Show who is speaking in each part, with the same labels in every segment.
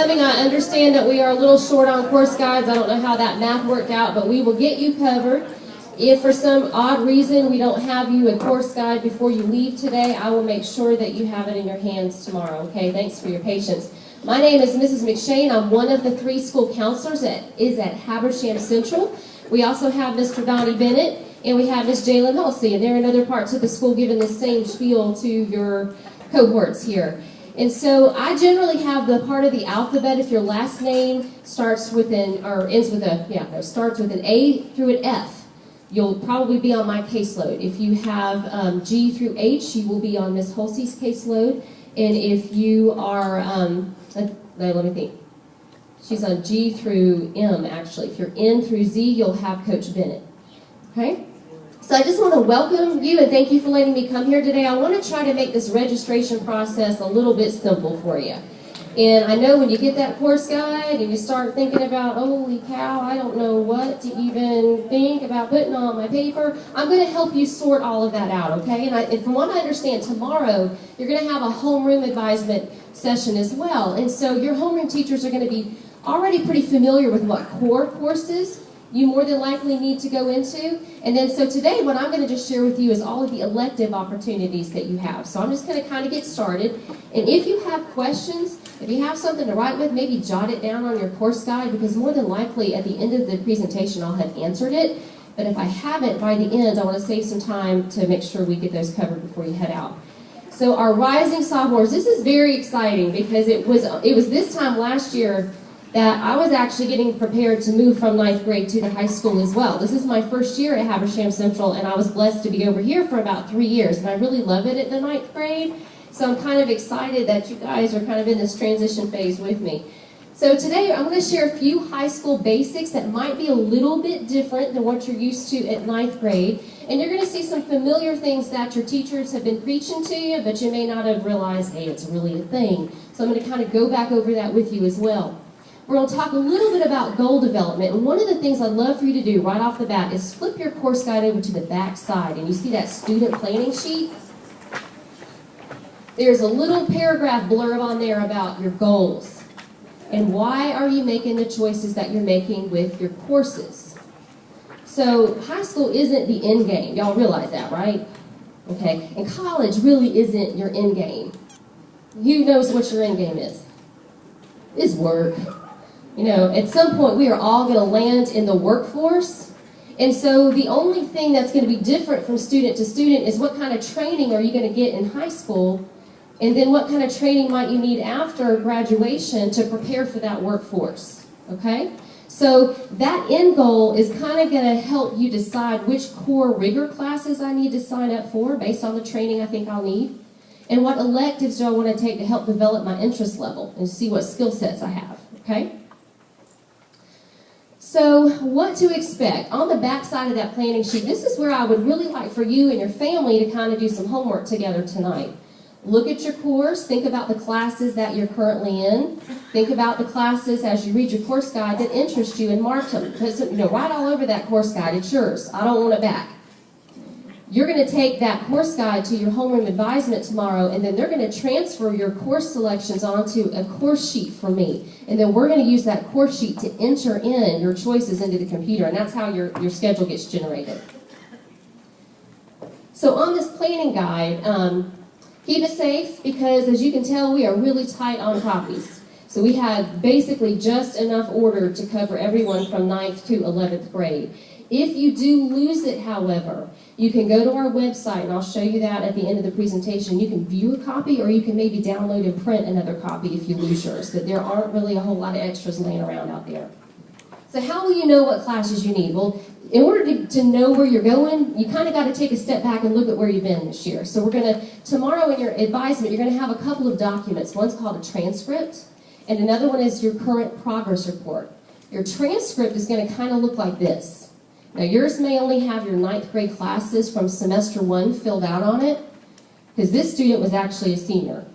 Speaker 1: coming. I understand that we are a little short on course guides. I don't know how that math worked out, but we will get you covered. If for some odd reason we don't have you a course guide before you leave today, I will make sure that you have it in your hands tomorrow, okay? Thanks for your patience. My name is Mrs. McShane. I'm one of the 3 school counselors that is at Habersham Central. We also have Mr. Donnie Bennett, and we have Miss Jalen Halsey, and they're in other parts of the school giving the same spiel to your cohorts here. And so I generally have the part of the alphabet. If your last name starts with an, or ends with a, starts with an A through an F, you'll probably be on my caseload. If you have G through H, you will be on Miss Halsey's caseload. And if you are, let me think. She's on G through M, actually. If you're N through Z, you'll have Coach Bennett. Okay? So I just want to welcome you and thank you for letting me come here today. I want to try to make this registration process a little bit simple for you. And I know when you get that course guide and you start thinking about, holy cow, I don't know what to even think about putting on my paper, I'm going to help you sort all of that out, okay? And from what I understand, tomorrow you're going to have a homeroom advisement session as well. And so your homeroom teachers are going to be already pretty familiar with what core courses you more than likely need to go into. And then so today what I'm going to just share with you is all of the elective opportunities that you have. So I'm just going to kind of get started. And if you have questions, if you have something to write with, maybe jot it down on your course guide, because more than likely at the end of the presentation I'll have answered it. But if I haven't by the end, I want to save some time to make sure we get those covered before you head out. So our rising sophomores, this is very exciting because it was this time last year that I was actually getting prepared to move from 9th grade to the high school as well. This is my first year at Habersham Central, and I was blessed to be over here for about 3 years, and I really love it at the 9th grade. So I'm kind of excited that you guys are kind of in this transition phase with me. So today I'm going to share a few high school basics that might be a little bit different than what you're used to at 9th grade. And you're going to see some familiar things that your teachers have been preaching to you, but you may not have realized, hey, it's really a thing. So I'm going to kind of go back over that with you as well. We're going to talk a little bit about goal development, and one of the things I'd love for you to do right off the bat is flip your course guide over to the back side, and you see that student planning sheet? There's a little paragraph blurb on there about your goals, and why are you making the choices that you're making with your courses. So high school isn't the end game. Y'all realize that, right? Okay, and college really isn't your end game. Who knows what your end game is? It's work. You know, at some point we are all going to land in the workforce, and so the only thing that's going to be different from student to student is what kind of training are you going to get in high school, and then what kind of training might you need after graduation to prepare for that workforce, okay? So that end goal is kind of going to help you decide which core rigor classes I need to sign up for based on the training I think I'll need, and what electives do I want to take to help develop my interest level and see what skill sets I have, okay? So what to expect? On the back side of that planning sheet, this is where I would really like for you and your family to kind of do some homework together tonight. Look at your course, think about the classes that you're currently in, think about the classes as you read your course guide that interest you and mark them. Because, you know, write all over that course guide, it's yours, I don't want it back. You're going to take that course guide to your homeroom advisement tomorrow, and then they're going to transfer your course selections onto a course sheet for me. And then we're going to use that course sheet to enter in your choices into the computer, and that's how your schedule gets generated. So on this planning guide, keep it safe because, as you can tell, we are really tight on copies. So we have basically just enough order to cover everyone from 9th to 11th grade. If you do lose it, however, you can go to our website, and I'll show you that at the end of the presentation. You can view a copy, or you can maybe download and print another copy if you lose yours, but there aren't really a whole lot of extras laying around out there. So how will you know what classes you need? Well, in order to know where you're going, you kind of got to take a step back and look at where you've been this year. So we're going to, tomorrow in your advisement, you're going to have a couple of documents. One's called a transcript, and another one is your current progress report. Your transcript is going to kind of look like this. Now yours may only have your 9th grade classes from semester 1 filled out on it, because this student was actually a senior.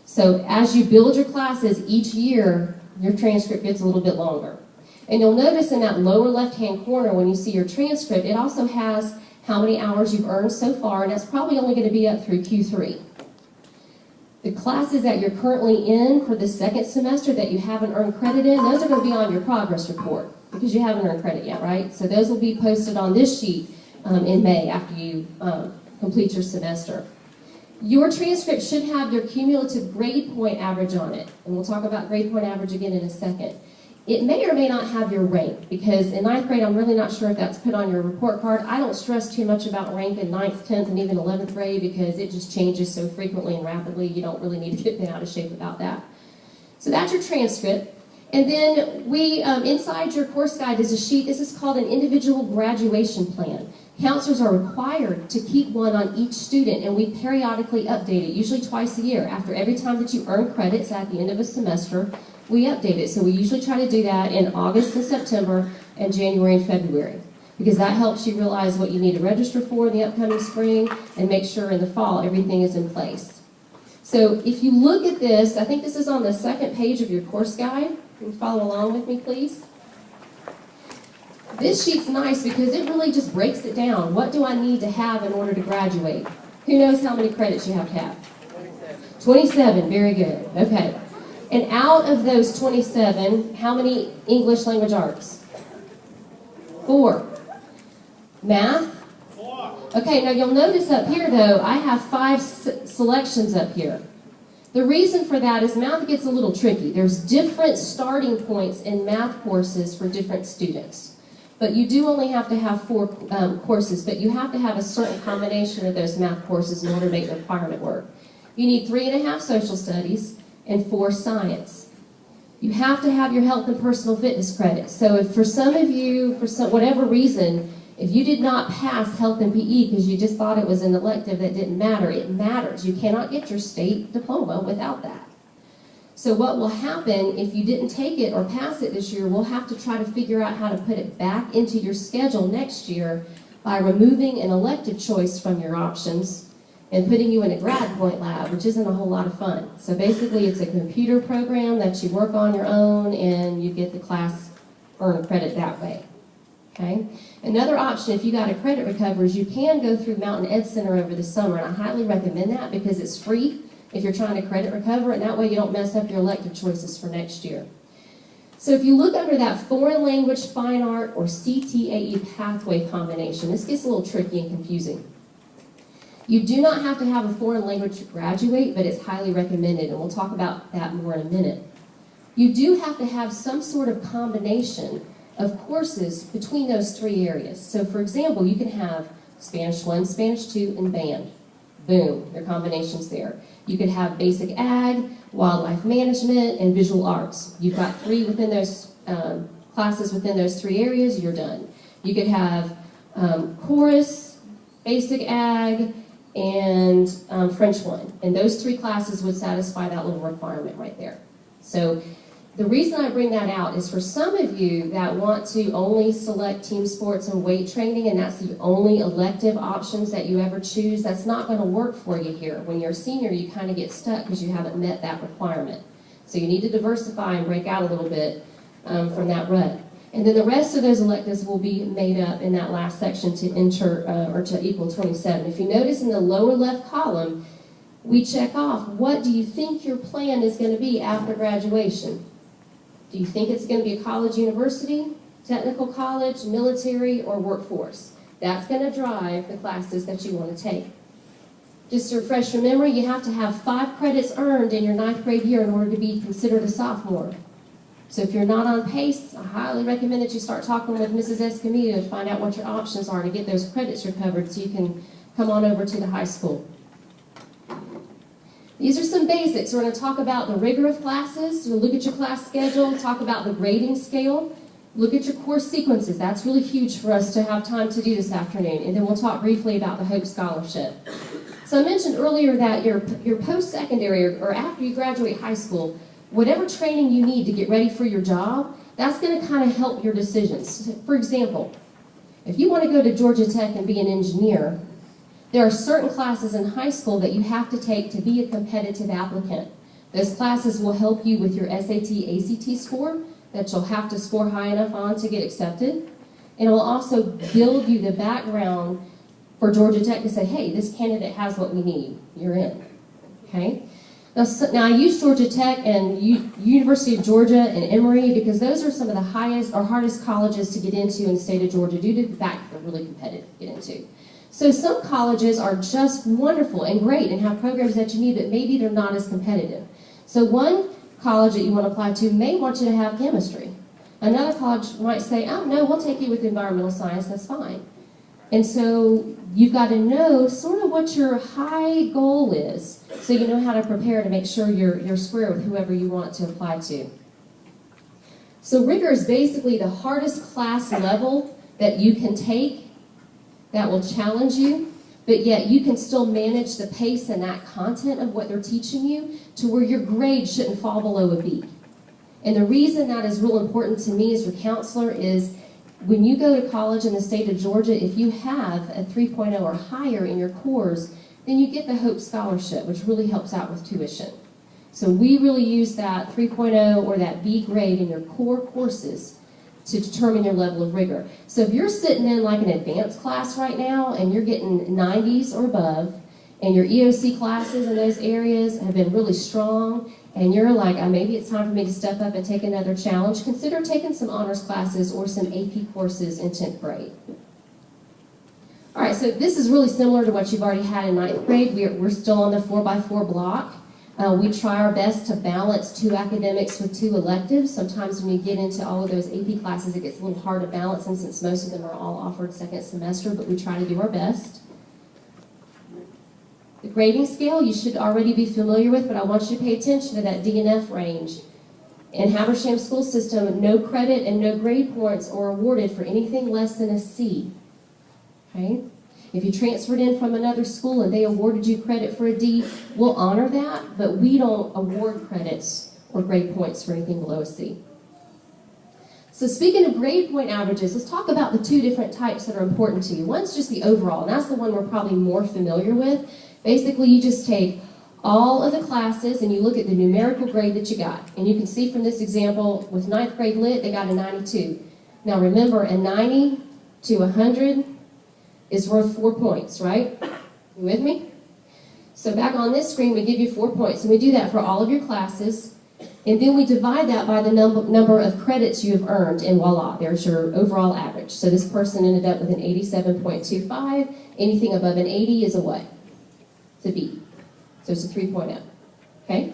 Speaker 1: So as you build your classes each year, your transcript gets a little bit longer. And you'll notice in that lower left-hand corner when you see your transcript, it also has how many hours you've earned so far, and that's probably only going to be up through Q3. The classes that you're currently in for the second semester that you haven't earned credit in, those are going to be on your progress report because you haven't earned credit yet, right? So those will be posted on this sheet in May after you complete your semester. Your transcript should have your cumulative grade point average on it, and we'll talk about grade point average again in a second. It may or may not have your rank, because in 9th grade, I'm really not sure if that's put on your report card. I don't stress too much about rank in 9th, 10th, and even 11th grade because it just changes so frequently and rapidly. You don't really need to get bent out of shape about that. So that's your transcript. And then we, inside your course guide is a sheet. This is called an individual graduation plan. Counselors are required to keep one on each student, and we periodically update it, usually twice a year. After every time that you earn credits at the end of a semester, we update it. So we usually try to do that in August and September and January and February, because that helps you realize what you need to register for in the upcoming spring and make sure in the fall everything is in place. So if you look at this, I think this is on the second page of your course guide. Can you follow along with me, please? This sheet's nice because it really just breaks it down. What do I need to have in order to graduate? Who knows how many credits you have to have? 27, very good. Okay. And out of those 27, how many English language arts? 4. Math? 4. Okay, now you'll notice up here though, I have 5 selections up here. The reason for that is math gets a little tricky. There's different starting points in math courses for different students. But you do only have to have 4 courses, but you have to have a certain combination of those math courses in order to make the requirement work. You need 3.5 social studies and 4 science. You have to have your health and personal fitness credit. So if for some of you, for whatever reason, if you did not pass health and PE because you just thought it was an elective that didn't matter, it matters. You cannot get your state diploma without that. So what will happen if you didn't take it or pass it this year, we'll have to try to figure out how to put it back into your schedule next year by removing an elective choice from your options and putting you in a grad point lab, which isn't a whole lot of fun. So basically it's a computer program that you work on your own and you get the class earn credit that way. Okay? Another option, if you got a credit recovery, is you can go through Mountain Ed Center over the summer, and I highly recommend that because it's free if you're trying to credit recover, and that way you don't mess up your elective choices for next year. So if you look under that foreign language, fine art, or CTAE pathway combination, this gets a little tricky and confusing. You do not have to have a foreign language to graduate, but it's highly recommended, and we'll talk about that more in a minute. You do have to have some sort of combination of courses between those 3 areas. So for example, you can have Spanish 1, Spanish 2, and band. Boom, your combination's there. You could have basic ag, wildlife management, and visual arts. You've got 3 within those classes within those 3 areas, you're done. You could have chorus, basic ag, and French 1. And those 3 classes would satisfy that little requirement right there. So the reason I bring that out is for some of you that want to only select team sports and weight training, and that's the only elective options that you ever choose, that's not going to work for you here. When you're a senior, you kind of get stuck because you haven't met that requirement. So you need to diversify and break out a little bit from that rut. And then the rest of those electives will be made up in that last section to enter or to equal 27. If you notice in the lower left column, we check off, what do you think your plan is going to be after graduation? Do you think it's going to be a college, university, technical college, military, or workforce? That's going to drive the classes that you want to take. Just to refresh your memory, you have to have 5 credits earned in your 9th grade year in order to be considered a sophomore. So if you're not on pace, I highly recommend that you start talking with Mrs. Escamilla to find out what your options are to get those credits recovered so you can come on over to the high school. These are some basics. We're going to talk about the rigor of classes. We'll look at your class schedule, talk about the grading scale, look at your course sequences. That's really huge for us to have time to do this afternoon. And then we'll talk briefly about the Hope Scholarship. So I mentioned earlier that your post-secondary or after you graduate high school, whatever training you need to get ready for your job, that's going to kind of help your decisions. For example, if you want to go to Georgia Tech and be an engineer, there are certain classes in high school that you have to take to be a competitive applicant. Those classes will help you with your SAT, ACT score that you'll have to score high enough on to get accepted. And it will also build you the background for Georgia Tech to say, hey, this candidate has what we need. You're in. Okay? Now I use Georgia Tech and University of Georgia and Emory because those are some of the highest or hardest colleges to get into in the state of Georgia due to the fact that they're really competitive to get into. So some colleges are just wonderful and great and have programs that you need, but maybe they're not as competitive. So one college that you want to apply to may want you to have chemistry. Another college might say, oh no, we'll take you with environmental science, that's fine. And so you've got to know sort of what your high goal is so you know how to prepare to make sure you're square with whoever you want to apply to. So rigor is basically the hardest class level that you can take that will challenge you, but yet you can still manage the pace and that content of what they're teaching you to where your grade shouldn't fall below a B. And the reason that is real important to me as your counselor is when you go to college in the state of Georgia, if you have a 3.0 or higher in your cores, then you get the Hope Scholarship, which really helps out with tuition. So we really use that 3.0 or that B grade in your core courses to determine your level of rigor. So if you're sitting in like an advanced class right now and you're getting 90s or above, and your EOC classes in those areas have been really strong, and you're like, maybe it's time for me to step up and take another challenge, consider taking some honors classes or some AP courses in 10th grade. All right, so this is really similar to what you've already had in 9th grade. We're still on the 4x4 block. We try our best to balance 2 academics with 2 electives. Sometimes when you get into all of those AP classes, it gets a little hard to balance, and since most of them are all offered second semester, but we try to do our best. The grading scale you should already be familiar with, but I want you to pay attention to that D and F range. In Habersham school system, no credit and no grade points are awarded for anything less than a C. Okay? If you transferred in from another school and they awarded you credit for a D, we'll honor that, but we don't award credits or grade points for anything below a C. So speaking of grade point averages, let's talk about the 2 different types that are important to you. One's just the overall, and that's the one we're probably more familiar with. Basically, you just take all of the classes and you look at the numerical grade that you got. And you can see from this example, with 9th grade lit, they got a 92. Now remember, a 90 to 100 is worth 4 points, right? You with me? So back on this screen, we give you 4 points, and we do that for all of your classes. And then we divide that by the number of credits you have earned, and voila, there's your overall average. So this person ended up with an 87.25. Anything above an 80 is a what? It's a B. So it's a 3.0. Okay?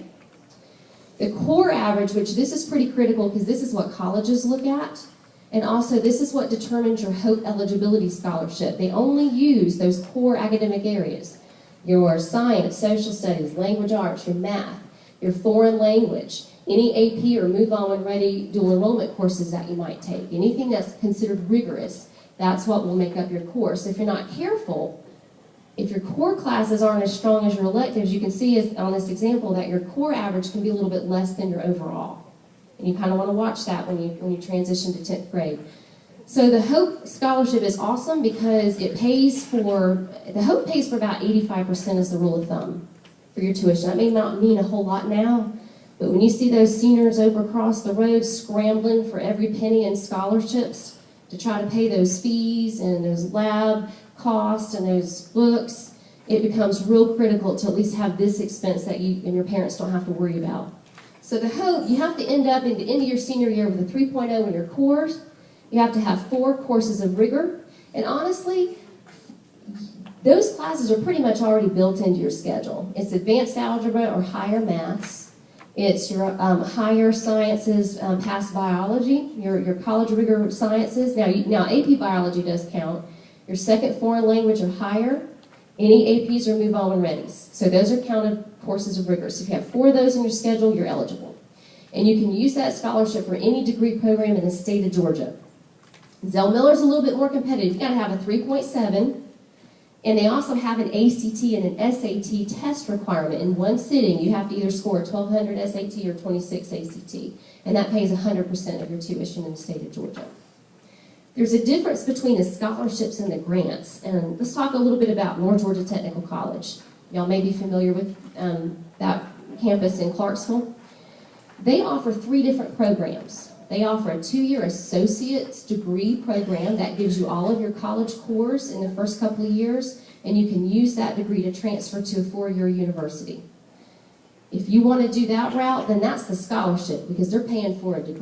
Speaker 1: The core average, which this is pretty critical because this is what colleges look at, and also this is what determines your Hope eligibility scholarship. They only use those core academic areas. Your science, social studies, language arts, your math, your foreign language, any AP or Move On When Ready dual enrollment courses that you might take. Anything that's considered rigorous, that's what will make up your course. If you're not careful, if your core classes aren't as strong as your electives, you can see on this example that your core average can be a little bit less than your overall. And you kind of want to watch that when you transition to 10th grade. So the Hope Scholarship is awesome because the Hope pays for about 85% as the rule of thumb for your tuition. That may not mean a whole lot now, but when you see those seniors over across the road scrambling for every penny in scholarships to try to pay those fees and those lab costs and those books, it becomes real critical to at least have this expense that you and your parents don't have to worry about. So the Hope, you have to end up in the end of your senior year with a 3.0 in your cores. You have to have 4 courses of rigor. And honestly, those classes are pretty much already built into your schedule. It's advanced algebra or higher maths. It's your higher sciences past biology, your college rigor sciences. Now AP biology does count. Your second foreign language or higher, any APs or Move On When Readies. So those are counted courses of rigor. So if you have 4 of those in your schedule, you're eligible. And you can use that scholarship for any degree program in the state of Georgia. Zell Miller's a little bit more competitive. You've got to have a 3.7. And they also have an ACT and an SAT test requirement. In one sitting, you have to either score a 1200 SAT or 26 ACT. And that pays 100% of your tuition in the state of Georgia. There's a difference between the scholarships and the grants. And let's talk a little bit about North Georgia Technical College. Y'all may be familiar with that campus in Clarksville. They offer 3 different programs. They offer a 2-year associate's degree program that gives you all of your college cores in the first couple of years, and you can use that degree to transfer to a 4-year university. If you want to do that route, then that's the scholarship because they're paying for a degree.